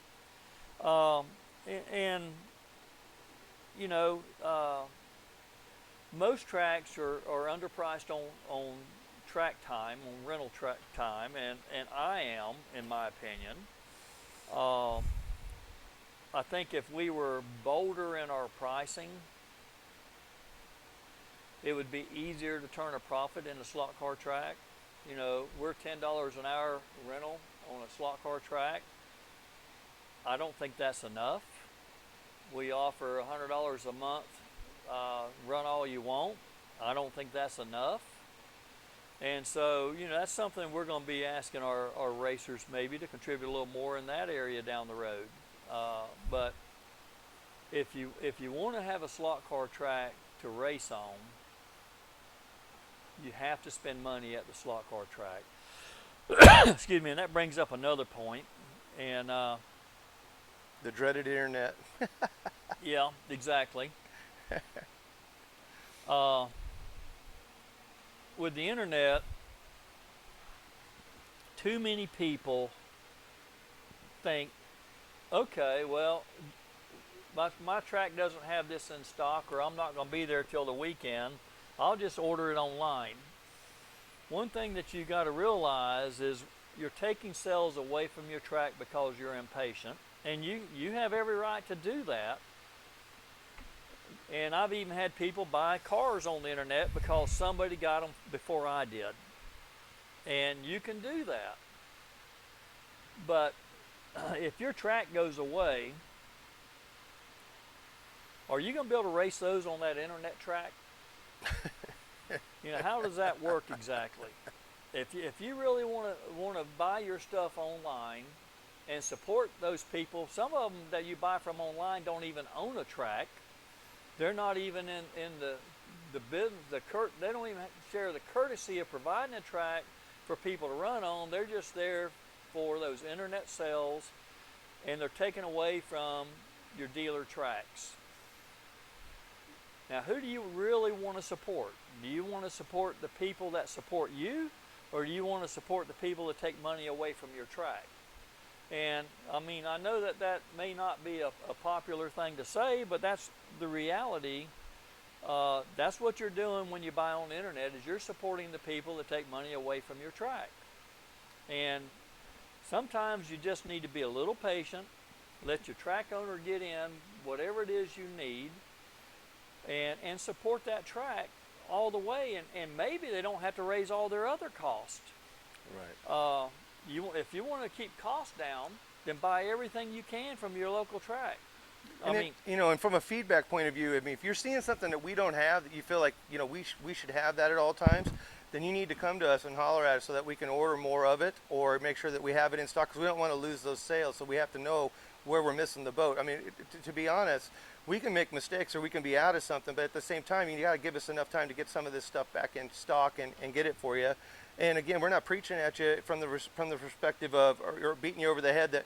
Most tracks are underpriced on track time, on rental track time, and I am, in my opinion. I think if we were bolder in our pricing, it would be easier to turn a profit in a slot car track. We're $10 an hour rental on a slot car track. I don't think that's enough. We offer $100 a month, run all you want. I don't think that's enough. And so, that's something we're going to be asking our racers maybe to contribute a little more in that area down the road. But if you want to have a slot car track to race on, you have to spend money at the slot car track. Excuse me, and that brings up another point. And the dreaded internet. Yeah, exactly. With the internet, too many people think, okay, well, my track doesn't have this in stock, or I'm not going to be there till the weekend. I'll just order it online. One thing that you got to realize is you're taking sales away from your track because you're impatient, and you have every right to do that. And I've even had people buy cars on the internet because somebody got them before I did. And you can do that. But if your track goes away, are you going to be able to race those on that internet track? How does that work exactly? If you really want to buy your stuff online and support those people, some of them that you buy from online don't even own a track. They're not even in the business. They don't even share the courtesy of providing a track for people to run on. They're just there for those internet sales, and they're taken away from your dealer tracks. Now, who do you really want to support? Do you want to support the people that support you, or do you want to support the people that take money away from your track? And I mean, I know that that may not be a popular thing to say, but that's the reality. That's what you're doing when you buy on the internet, is you're supporting the people that take money away from your track. And sometimes you just need to be a little patient, let your track owner get in whatever it is you need, and support that track all the way. And maybe they don't have to raise all their other costs. Right. If you want to keep costs down, then buy everything you can from your local track. And from a feedback point of view, I mean, if you're seeing something that we don't have, that you feel like, we should have that at all times, then you need to come to us and holler at us so that we can order more of it, or make sure that we have it in stock, because we don't want to lose those sales. So we have to know where we're missing the boat. I mean, to be honest, we can make mistakes or we can be out of something, but at the same time, you got to give us enough time to get some of this stuff back in stock and get it for you. And again, we're not preaching at you from the perspective of, or beating you over the head that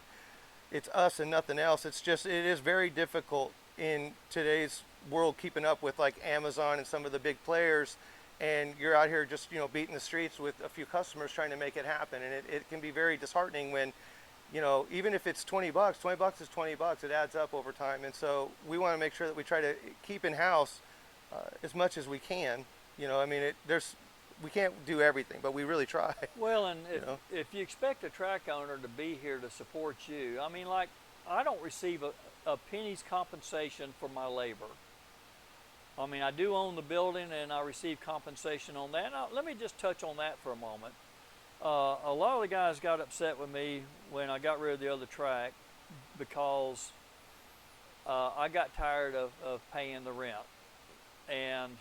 it's us and nothing else. It's just, it is very difficult in today's world keeping up with like Amazon and some of the big players, and you're out here just, beating the streets with a few customers trying to make it happen. And it can be very disheartening when, even if it's $20, $20 is $20, it adds up over time. And so we want to make sure that we try to keep in-house as much as we can. We can't do everything, but we really try. Well, and if you expect a track owner to be here to support you, I mean, like, I don't receive a penny's compensation for my labor. I mean, I do own the building, and I receive compensation on that. Now, let me just touch on that for a moment. A lot of the guys got upset with me when I got rid of the other track because I got tired of paying the rent. And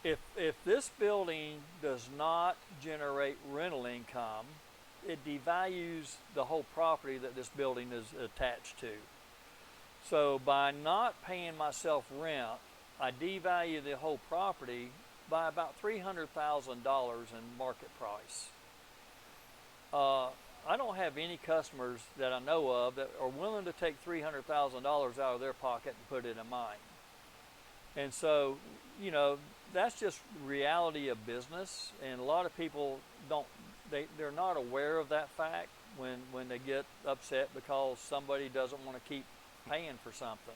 if this building does not generate rental income, it devalues the whole property that this building is attached to. So by not paying myself rent, I devalue the whole property by about $300,000 in market price. I don't have any customers that I know of that are willing to take $300,000 out of their pocket and put it in mine. And so, that's just reality of business, and a lot of people they're not aware of that fact when they get upset because somebody doesn't want to keep paying for something.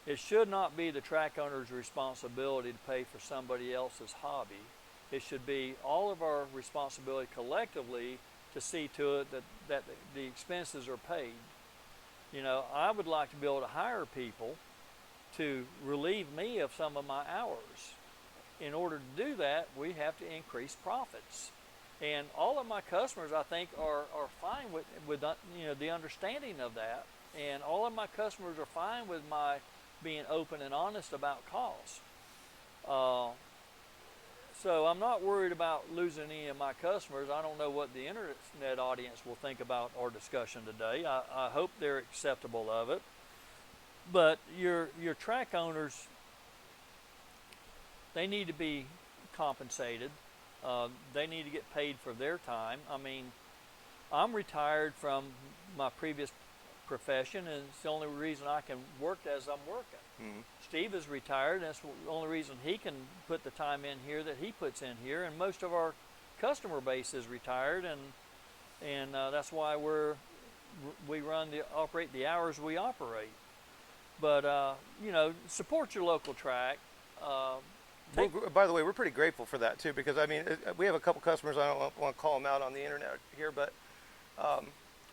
It should not be the track owner's responsibility to pay for somebody else's hobby. It should be all of our responsibility collectively to see to it that the expenses are paid. I would like to be able to hire people to relieve me of some of my hours. In order to do that, we have to increase profits. And all of my customers, I think, are fine with the understanding of that. And all of my customers are fine with my being open and honest about costs. So I'm not worried about losing any of my customers. I don't know what the internet audience will think about our discussion today. I hope they're acceptable of it. But your track owners, they need to be compensated. They need to get paid for their time. I mean, I'm retired from my previous profession, and it's the only reason I can work as I'm working. Mm-hmm. Steve is retired, and that's the only reason he can put the time in here that he puts in here. And most of our customer base is retired, and that's why we operate the hours we operate. But support your local track. By the way, we're pretty grateful for that too, because we have a couple customers, I don't want to call them out on the internet here, but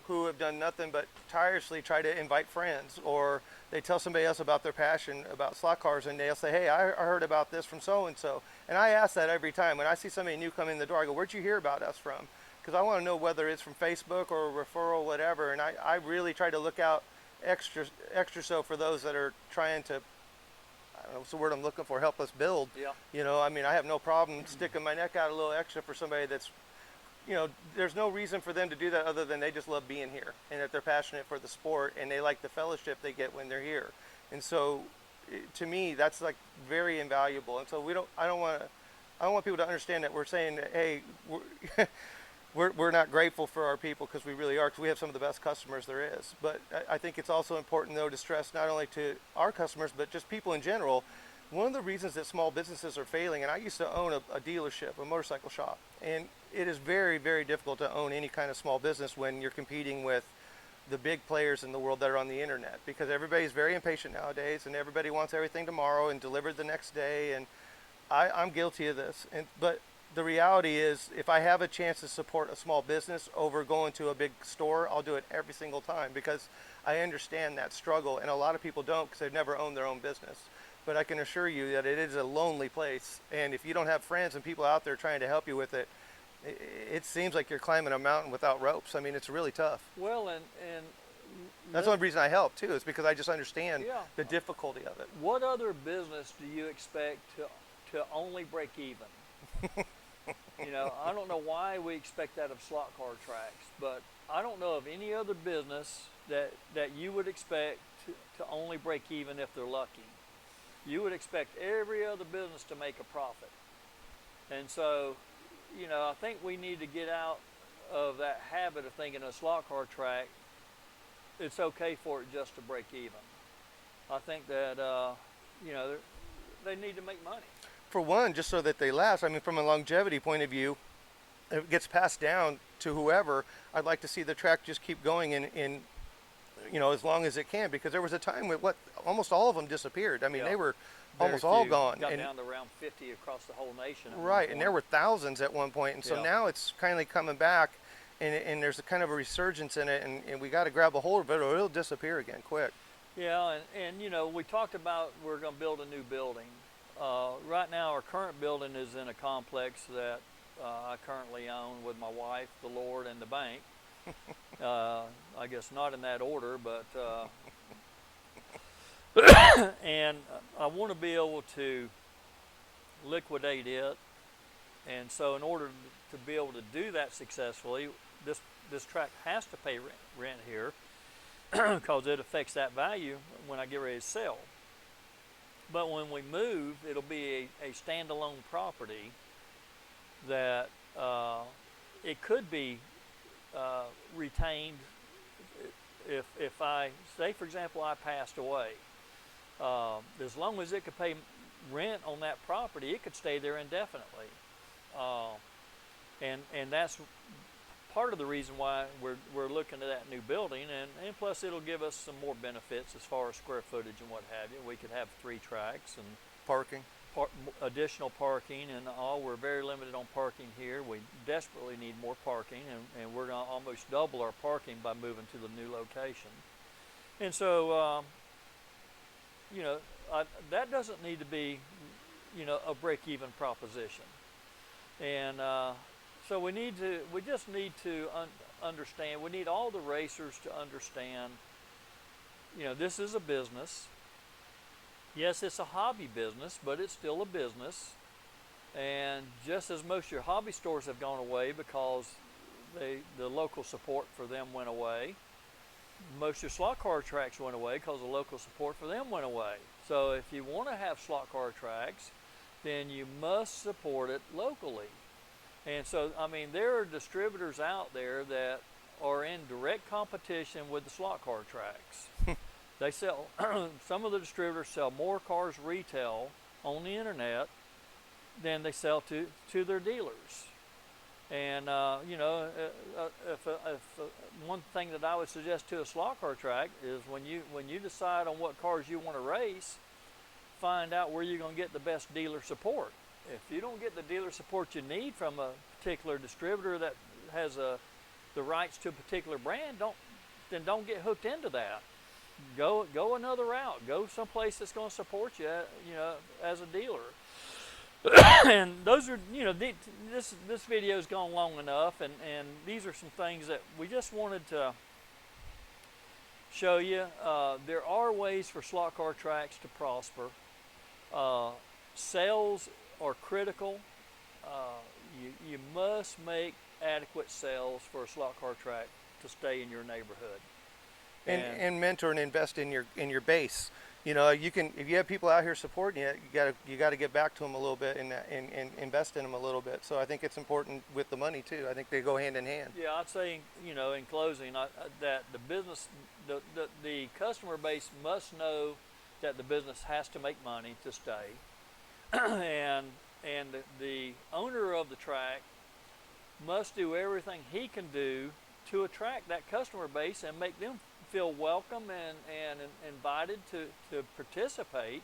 who have done nothing but tirelessly try to invite friends, or they tell somebody else about their passion about slot cars, and they'll say, hey, I heard about this from so-and-so. And I ask that every time. When I see somebody new come in the door, I go, where'd you hear about us from? Because I want to know whether it's from Facebook or a referral, whatever. And I really try to look out extra so for those that are trying to, I don't know what's the word I'm looking for, help us build. Yeah. I have no problem sticking my neck out a little extra for somebody that's, there's no reason for them to do that other than they just love being here, and that they're passionate for the sport, and they like the fellowship they get when they're here. And so to me, that's like very invaluable. And so I don't want to I want people to understand that we're saying that, hey, we're not grateful for our people, because we really are, because we have some of the best customers there is. But I think it's also important, though, to stress not only to our customers, but just people in general. One of the reasons that small businesses are failing, and I used to own a dealership, a motorcycle shop, and it is very, very difficult to own any kind of small business when you're competing with the big players in the world that are on the internet, because everybody's very impatient nowadays and everybody wants everything tomorrow and delivered the next day. And I'm guilty of this. But the reality is, if I have a chance to support a small business over going to a big store, I'll do it every single time, because I understand that struggle, and a lot of people don't, because they've never owned their own business. But I can assure you that it is a lonely place, and if you don't have friends and people out there trying to help you with it, it seems like you're climbing a mountain without ropes. I mean, it's really tough. Well, and That's the only reason I help too, is because I just understand yeah. the difficulty of it. What other business do you expect to only break even? You know, I don't know why we expect that of slot car tracks, but I don't know of any other business that you would expect to only break even if they're lucky. You would expect every other business to make a profit. And so, you know, I think we need to get out of that habit of thinking a slot car track, it's okay for it just to break even. I think that, you know, they need to make money. For one, just so that they last. I mean, from a longevity point of view, if it gets passed down to whoever, I'd like to see the track just keep going in you know, as long as it can, because there was a time when almost all of them disappeared. I mean, Yeah. they were Very almost all few. gone. Got And down to around 50 across the whole nation. At one right, and there point. were thousands at one point, and so Yeah. now it's kind of coming back, and there's a kind of a resurgence in it, and we got to grab a hold of it, or it'll disappear again quick. Yeah, and you know, we talked about we're going to build a new building. Right now, our current building is in a complex that I currently own with my wife, the Lord, and the bank. I guess not in that order, but and I want to be able to liquidate it. And so, in order to be able to do that successfully, this track has to pay rent here, because it affects that value when I get ready to sell. But when we move, it'll be a standalone property that it could be retained if I, say for example, I passed away. As long as it could pay rent on that property, it could stay there indefinitely. And that's part of the reason why we're looking at that new building, and plus it'll give us some more benefits as far as square footage and what have you. We could have 3 tracks and Parking. additional parking and all. We're very limited on parking here. We desperately need more parking, and we're going to almost double our parking by moving to the new location. And so, you know, that doesn't need to be, you know, a break-even proposition. And so we just need to understand, we need all the racers to understand, you know, this is a business. Yes, it's a hobby business, but it's still a business. And just as most of your hobby stores have gone away because the local support for them went away, most of your slot car tracks went away because the local support for them went away. So if you want to have slot car tracks, then you must support it locally. And so, I mean, there are distributors out there that are in direct competition with the slot car tracks. They sell, some of the distributors sell more cars retail on the internet than they sell to their dealers. And, you know, one thing that I would suggest to a slot car track is when you decide on what cars you want to race, find out where you're going to get the best dealer support. If you don't get the dealer support you need from a particular distributor that has the rights to a particular brand, then don't get hooked into that. Go another route. Go someplace that's going to support you, you know, as a dealer. And those are, you know, this video's gone long enough, and these are some things that we just wanted to show you. There are ways for slot car tracks to prosper. Sales are critical. You must make adequate sales for a slot car track to stay in your neighborhood. And mentor and invest in your base. You know, you can, if you have people out here supporting you, you got to get back to them a little bit and invest in them a little bit. So I think it's important with the money too. I think they go hand in hand. Yeah, I'd say, you know, in closing, that the business, the customer base must know that the business has to make money to stay, and the owner of the track must do everything he can do to attract that customer base and make them feel welcome and invited to participate